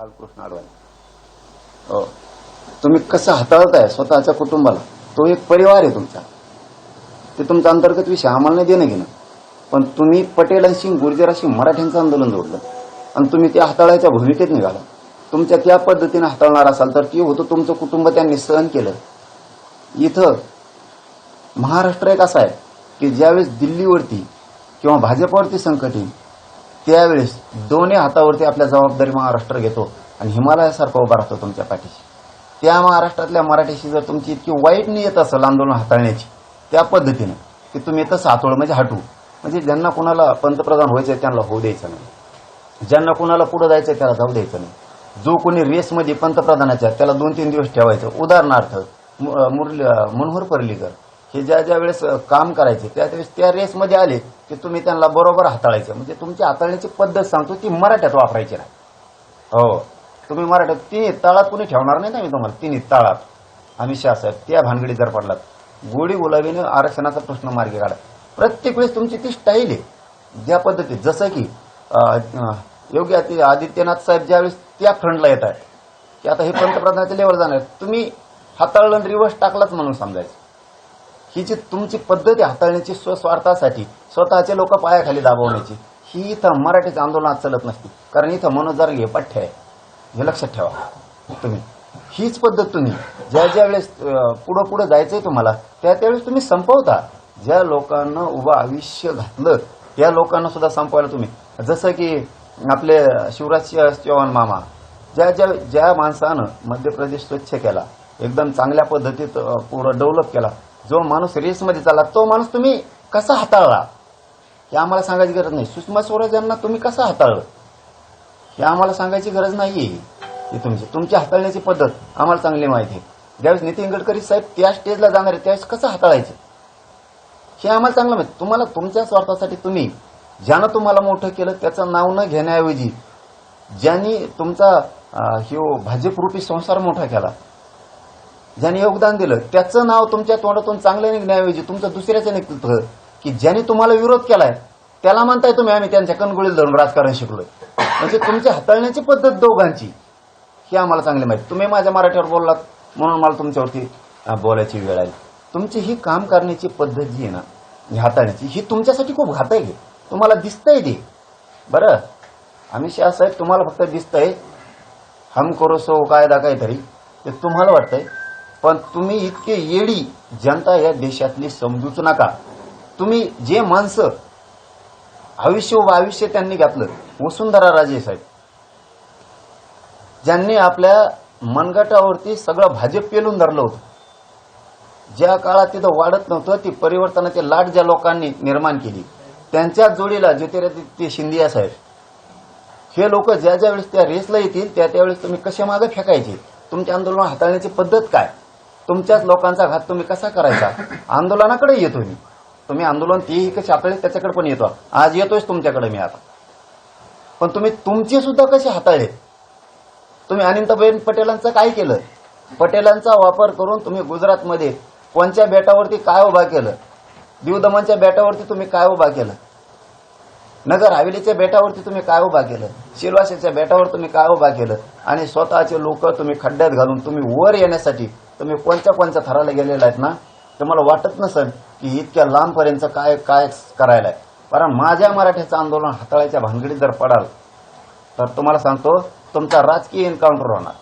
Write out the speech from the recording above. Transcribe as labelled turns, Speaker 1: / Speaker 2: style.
Speaker 1: बाळकृष्ण अडवाणी. हो, तुम्ही कसं हाताळताय स्वतःच्या कुटुंबाला, तो एक परिवार आहे तुमचा. ते तुमचा अंतर्गत विषय, आम्हाला नाही देणं घेणं. पण तुम्ही पटेलांशी गुर्जरांशी मराठ्यांचं आंदोलन जोडलं आणि तुम्ही ते हाताळायच्या भूमिकेत निघाला. तुमच्या त्या पद्धतीने हाताळणार असाल तर ती होतं तुमचं कुटुंब त्यांनी सहन केलं. इथं महाराष्ट्र एक असा आहे की ज्यावेळेस दिल्लीवरती किंवा भाजपवरती संकट येईल त्यावेळेस दोन्ही हातावरती आपल्या जबाबदारी महाराष्ट्र घेतो आणि हिमालयासारखं उभा राहतो तुमच्या पाठीशी. त्या महाराष्ट्रातल्या मराठीशी जर तुमची इतकी वाईट नियत असेल आंदोलन हाताळण्याची त्या पद्धतीने की तुम्ही तसं हातोळ म्हणजे हटू, म्हणजे ज्यांना कुणाला पंतप्रधान व्हायचंय त्यांना होऊ द्यायचं नाही, ज्यांना कुणाला पुढे जायचंय त्याला जाऊ द्यायचं नाही. जो कोणी रेसमध्ये पंतप्रधानाच्या त्याला 2-3 दिवस ठेवायचं. उदाहरणार्थ मनोहर पर्रीकर हे ज्या ज्या वेळेस काम करायचे त्यावेळेस त्या रेसमध्ये आले की तुम्ही त्यांना बरोबर हाताळायचं. म्हणजे तुमची हाताळण्याची पद्धत सांगतो ती मराठ्यात वापरायची नाही. हो, तुम्ही मराठ्यात तिन्ही तळात कोणी ठेवणार नाही ना. मी तुम्हाला तिन्ही तळात अमित शहा साहेब त्या भानगडीत जर पडलात, गोडी गुलाबीने आरक्षणाचा प्रश्न मार्गी काढा. प्रत्येक वेळेस तुमची ती स्टाईल आहे ज्या पद्धतीत, जसं की योगी आदित्यनाथ साहेब ज्यावेळेस त्या फ्रंटला येत आहेत की आता हे पंतप्रधानाच्या लेवल जाणार, तुम्ही हाताळलं रिव्हर्स टाकलाच म्हणून समजायचं. ही जी तुमची पद्धत आहे हाताळण्याची स्वस्वार्थासाठी स्वतःचे लोक पायाखाली दाबवण्याची, ही इथं मराठीचं आंदोलनात चालत नसते. कारण इथं मनोज जारगे पठ्य आहे, हे लक्षात ठेवा तुम्ही. हीच पद्धत तुम्ही ज्या ज्या वेळेस पुढं पुढे जायचंय तुम्हाला त्या त्यावेळेस तुम्ही संपवता. ज्या लोकांना उभं आयुष्य घातलं त्या लोकांना सुद्धा संपवायला तुम्ही, जसं की आपले शिवराज चौहान मामा, ज्या माणसानं मध्य प्रदेश स्वच्छ केला, एकदम चांगल्या पद्धतीत पुढं डेव्हलप केला, जो माणूस रेसमध्ये चालला तो माणूस तुम्ही कसा हाताळला हे आम्हाला सांगायची गरज नाही. सुषमा स्वराज यांना तुम्ही कसं हाताळलं हे आम्हाला सांगायची गरज नाहीये. ही तुमची हाताळण्याची पद्धत आम्हाला चांगली माहिती आहे. ज्यावेळेस नितीन गडकरी साहेब त्या स्टेजला जाणार आहे त्यावेळेस कसं हाताळायचं हे आम्हाला चांगलं माहिती. तुम्हाला तुमच्या स्वार्थासाठी तुम्ही ज्यानं तुम्हाला मोठं केलं त्याचं नाव न घेण्याऐवजी ज्यांनी तुमचा भाजपरूपी संसार मोठा केला, ज्यांनी योगदान दिलं त्याचं नाव तुमच्या तोंडातून चांगलं निघण्याऐवजी तुमचं दुसऱ्याचं निघतं की ज्यांनी तुम्हाला विरोध केलाय त्याला म्हणताय तुम्ही आम्ही त्यांच्या कणगोळीला धरून राजकारण शिकलोय. म्हणजे तुमची हाताळण्याची पद्धत दोघांची ही आम्हाला चांगली माहिती. तुम्ही माझ्या मराठीवर बोललात म्हणून मला तुमच्यावरती बोलायची वेळ आली. तुमची ही काम करण्याची पद्धत जी आहे ना हाताळण्याची, ही तुमच्यासाठी खूप घातक आहे. तुम्हाला दिसतंय ते बरं. अमित शहा साहेब तुम्हाला फक्त दिसतंय हम करो सो कायदा काहीतरी ते तुम्हाला वाटतंय, पण तुम्ही इतके येडी जनता या देशातली समजूच नका. तुम्ही जे माणसं आयुष्य त्यांनी घातलं, वसुंधरा राजे साहेब ज्यांनी आपल्या मनगटावरती सगळं भाजप पेलून धरलं होतं, ज्या काळात तिथं वाढत नव्हतं ती परिवर्तनाची लाट ज्या लोकांनी निर्माण केली, त्यांच्या जोडीला ज्योतिरादित्य शिंदे साहेब, हे लोक ज्या ज्या वेळेस त्या रेसला येतील त्या त्यावेळेस तुम्ही कशा मागे फेकायचे, तुमच्या आंदोलन हाताळण्याची पद्धत काय, तुमच्याच लोकांचा घात तुम्ही कसा करायचा, आंदोलनाकडे येतो मी. तुम्ही आंदोलन तेही कसे हाताळले त्याच्याकडे पण येतो. आज येतोयच तुमच्याकडे मी आता. पण तुम्ही तुमचे सुद्धा कसे हाताळले. तुम्ही अनिताबेन पटेलांचं काय केलं, पटेलांचा वापर करून तुम्ही गुजरातमध्ये कोणत्या बेटावरती काय उभा केलं, दीवदमनच्या बेटावरती तुम्ही काय उभा केलं, नगर हवेलीच्या बेटावरती तुम्ही काय उभा केलं, सिलवाशाच्या बेटावर तुम्ही काय उभा केलं, आणि स्वतःचे लोक तुम्ही खड्ड्यात घालून तुम्ही वर येण्यासाठी तुम्ही कोणत्या थराला गेलेला आहेत ना. तुम्हाला वाटत नसेल की इतक्या लांबपर्यंत काय काय करायला आहे. कारण माझ्या मराठ्याचं आंदोलन हाताळायच्या भानगडीत जर पडाल तर तुम्हाला सांगतो तुमचा राजकीय एन्काउंटर होणार.